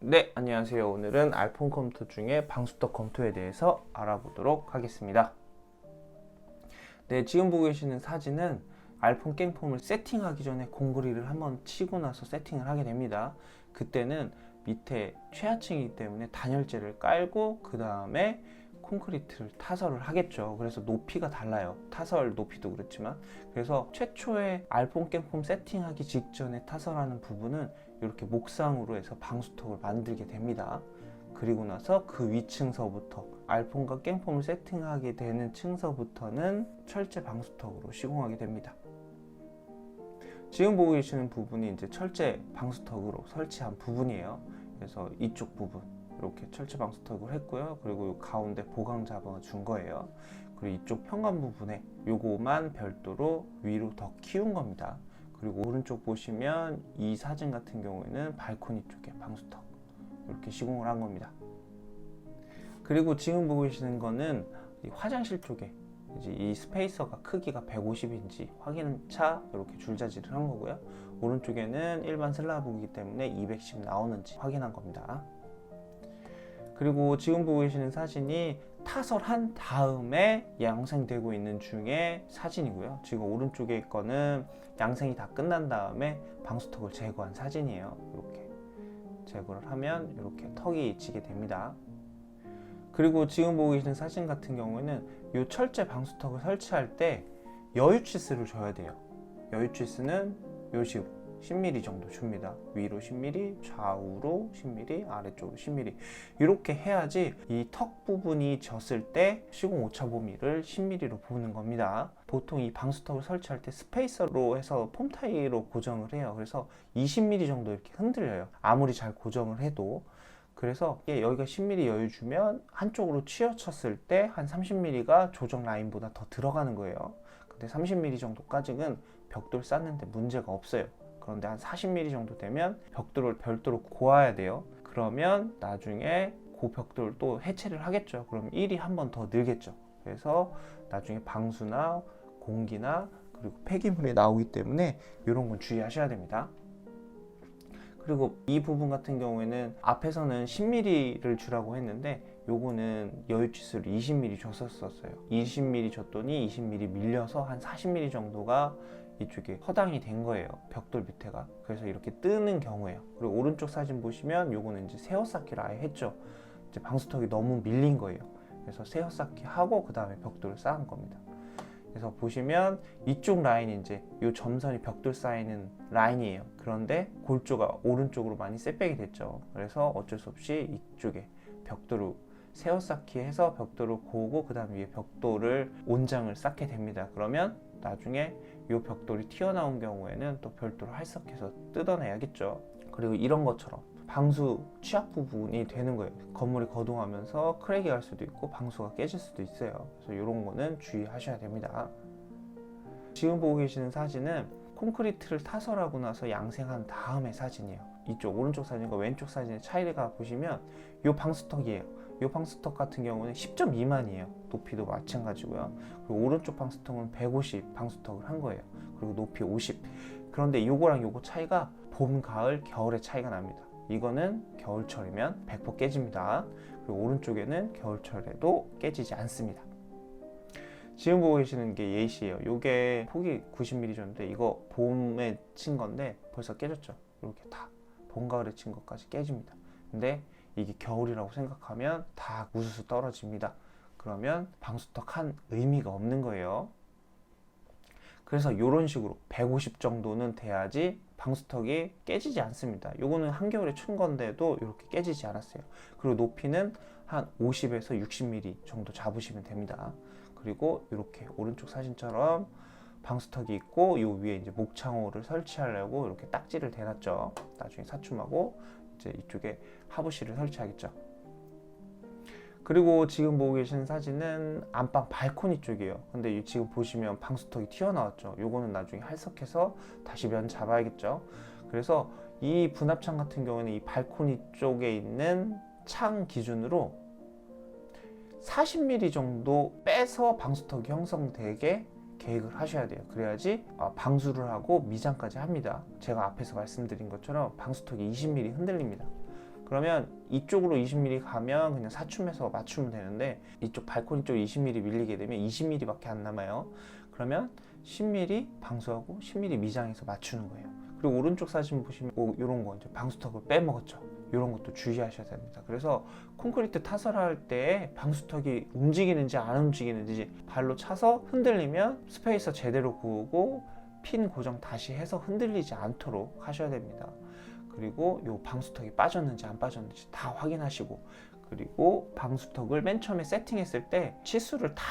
네, 안녕하세요. 오늘은 알폰 컴퓨터 중에 방수턱 검토에 대해서 알아보도록 하겠습니다. 네, 지금 보고 계시는 사진은 알폰 깽폼을 세팅하기 전에 공구리를 한번 치고 나서 세팅을 하게 됩니다. 그때는 밑에 최하층이기 때문에 단열재를 깔고 그 다음에 콘크리트를 타설을 하겠죠. 그래서 높이가 달라요. 타설 높이도 그렇지만. 그래서 최초에 알폰 깽폼 세팅하기 직전에 타설하는 부분은 이렇게 목상으로 해서 방수턱을 만들게 됩니다. 그리고 나서 그 위층서부터 알폰과 깽폼을 세팅하게 되는 층서부터는 철제 방수턱으로 시공하게 됩니다. 지금 보고 계시는 부분이 이제 철제 방수턱으로 설치한 부분이에요. 그래서 이쪽 부분 이렇게 철제 방수턱을 했고요. 그리고 이 가운데 보강 자방을 준 거예요. 그리고 이쪽 현관 부분에 요거만 별도로 위로 더 키운 겁니다. 그리고 오른쪽 보시면 이 사진 같은 경우에는 발코니 쪽에 방수턱 이렇게 시공을 한 겁니다. 그리고 지금 보고 계시는 거는 이 화장실 쪽에 이제 이 스페이서가 크기가 150인지 확인차 이렇게 줄자질을 한 거고요. 오른쪽에는 일반 슬라브이기 때문에 210 나오는지 확인한 겁니다. 그리고 지금 보고 계시는 사진이 타설한 다음에 양생되고 있는 중에 사진이고요. 지금 오른쪽에 거는 양생이 다 끝난 다음에 방수턱을 제거한 사진이에요. 이렇게 제거를 하면 이렇게 턱이 지게 됩니다. 그리고 지금 보고 계시는 사진 같은 경우에는 이 철제 방수턱을 설치할 때 여유치스를 줘야 돼요. 여유치스는 이 식으로 10mm 정도 줍니다. 위로 10mm, 좌우로 10mm, 아래쪽으로 10mm 이렇게 해야지 이 턱 부분이 졌을 때 시공 오차 범위를 10mm로 보는 겁니다. 보통 이 방수턱을 설치할 때 스페이서로 해서 폼 타이로 고정을 해요. 그래서 20mm 정도 이렇게 흔들려요. 아무리 잘 고정을 해도. 그래서 여기가 10mm 여유 주면 한쪽으로 치어쳤을 때 한 30mm가 조정 라인보다 더 들어가는 거예요. 근데 30mm 정도까지는 벽돌 쌓는데 문제가 없어요. 그런데 한 40mm 정도 되면 벽돌을 별도로 고아야 돼요. 그러면 나중에 그 벽돌을 또 해체를 하겠죠. 그럼 1이 한 번 더 늘겠죠. 그래서 나중에 방수나 공기나 그리고 폐기물이 나오기 때문에 이런 건 주의하셔야 됩니다. 그리고 이 부분 같은 경우에는 앞에서는 10mm를 주라고 했는데 요거는 여유치수를 20mm 줬었어요. 20mm 줬더니 20mm 밀려서 한 40mm 정도가 이쪽에 허당이 된 거예요. 벽돌 밑에가. 그래서 이렇게 뜨는 경우에요. 그리고 오른쪽 사진 보시면 요거는 이제 세워쌓기를 아예 했죠. 이제 방수턱이 너무 밀린 거예요. 그래서 세워쌓기 하고 그 다음에 벽돌을 쌓은 겁니다. 그래서 보시면 이쪽 라인이 이제 이 점선이 벽돌 쌓이는 라인이에요. 그런데 골조가 오른쪽으로 많이 쌔백이 됐죠. 그래서 어쩔 수 없이 이쪽에 벽돌을 세워쌓기 해서 벽돌을 고고 그 다음 위에 벽돌을 온장을 쌓게 됩니다. 그러면 나중에 이 벽돌이 튀어나온 경우에는 또 별도로 할석해서 뜯어내야겠죠. 그리고 이런 것처럼 방수 취약 부분이 되는 거예요. 건물이 거동하면서 크랙이 갈 수도 있고 방수가 깨질 수도 있어요. 그래서 이런 거는 주의하셔야 됩니다. 지금 보고 계시는 사진은 콘크리트를 타설하고 나서 양생한 다음의 사진이에요. 이쪽 오른쪽 사진과 왼쪽 사진의 차이가 보시면 이 방수턱이에요. 이 방수턱 같은 경우는 10점 미만이에요. 높이도 마찬가지고요. 그리고 오른쪽 방수턱은 150 방수턱을 한 거예요. 그리고 높이 50. 그런데 요거랑 요거 차이가 봄, 가을, 겨울의 차이가 납니다. 이거는 겨울철이면 100% 깨집니다. 그리고 오른쪽에는 겨울철에도 깨지지 않습니다. 지금 보고 계시는 게 예시예요. 요게 폭이 90mm 정도인데 이거 봄에 친 건데 벌써 깨졌죠. 이렇게 다 봄, 가을에 친 것까지 깨집니다. 근데 이게 겨울이라고 생각하면 다 우수수 떨어집니다. 그러면 방수턱 한 의미가 없는 거예요. 그래서 이런 식으로 150 정도는 돼야지 방수턱이 깨지지 않습니다. 요거는 한겨울에 친 건데도 이렇게 깨지지 않았어요. 그리고 높이는 한 50에서 60mm 정도 잡으시면 됩니다. 그리고 이렇게 오른쪽 사진처럼 방수턱이 있고 요 위에 이제 목창호를 설치하려고 이렇게 딱지를 대놨죠. 나중에 사춤하고 이제 이쪽에 하부실을 설치하겠죠. 그리고 지금 보고 계시는 사진은 안방 발코니 쪽이에요. 근데 지금 보시면 방수턱이 튀어나왔죠. 요거는 나중에 할석해서 다시 면 잡아야겠죠. 그래서 이 분합창 같은 경우는 이 발코니 쪽에 있는 창 기준으로 40mm 정도 빼서 방수턱이 형성되게 계획을 하셔야 돼요. 그래야지 방수를 하고 미장까지 합니다. 제가 앞에서 말씀드린 것처럼 방수턱이 20mm 흔들립니다. 그러면 이쪽으로 20mm 가면 그냥 사춤해서 맞추면 되는데 이쪽 발코니 쪽 20mm 밀리게 되면 20mm 밖에 안 남아요. 그러면 10mm 방수하고 10mm 미장해서 맞추는 거예요. 그리고 오른쪽 사진 보시면 이런 거 이제 방수턱을 빼먹었죠. 이런 것도 주의하셔야 됩니다. 그래서 콘크리트 타설할 때 방수턱이 움직이는지 안 움직이는지 발로 차서 흔들리면 스페이서 제대로 구우고 핀 고정 다시 해서 흔들리지 않도록 하셔야 됩니다. 그리고 요 방수턱이 빠졌는지 안 빠졌는지 다 확인하시고, 그리고 방수턱을 맨 처음에 세팅했을 때 치수를 다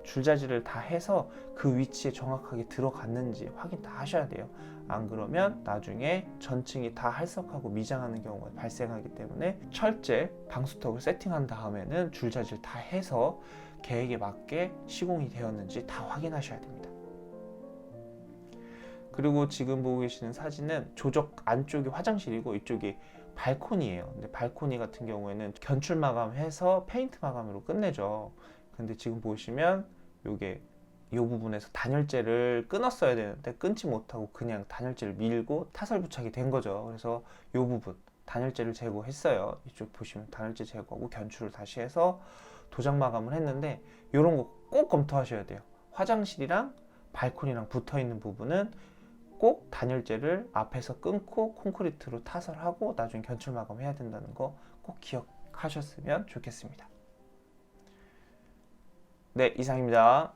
줄자지를 다 해서 그 위치에 정확하게 들어갔는지 확인 다 하셔야 돼요. 안 그러면 나중에 전층이 다 할석하고 미장하는 경우가 발생하기 때문에 철제 방수턱을 세팅한 다음에는 줄자지를 다 해서 계획에 맞게 시공이 되었는지 다 확인하셔야 됩니다. 그리고 지금 보고 계시는 사진은 조적 안쪽이 화장실이고 이쪽이 발코니예요. 근데 발코니 같은 경우에는 견출 마감해서 페인트 마감으로 끝내죠. 근데 지금 보시면 요게 이 부분에서 단열재를 끊었어야 되는데 끊지 못하고 그냥 단열재를 밀고 타설 부착이 된 거죠. 그래서 이 부분 단열재를 제거했어요. 이쪽 보시면 단열재 제거하고 견출을 다시 해서 도장 마감을 했는데 이런 거 꼭 검토하셔야 돼요. 화장실이랑 발코니랑 붙어 있는 부분은 꼭 단열재를 앞에서 끊고 콘크리트로 타설하고 나중에 견출 마감해야 된다는 거 꼭 기억하셨으면 좋겠습니다. 네, 이상입니다.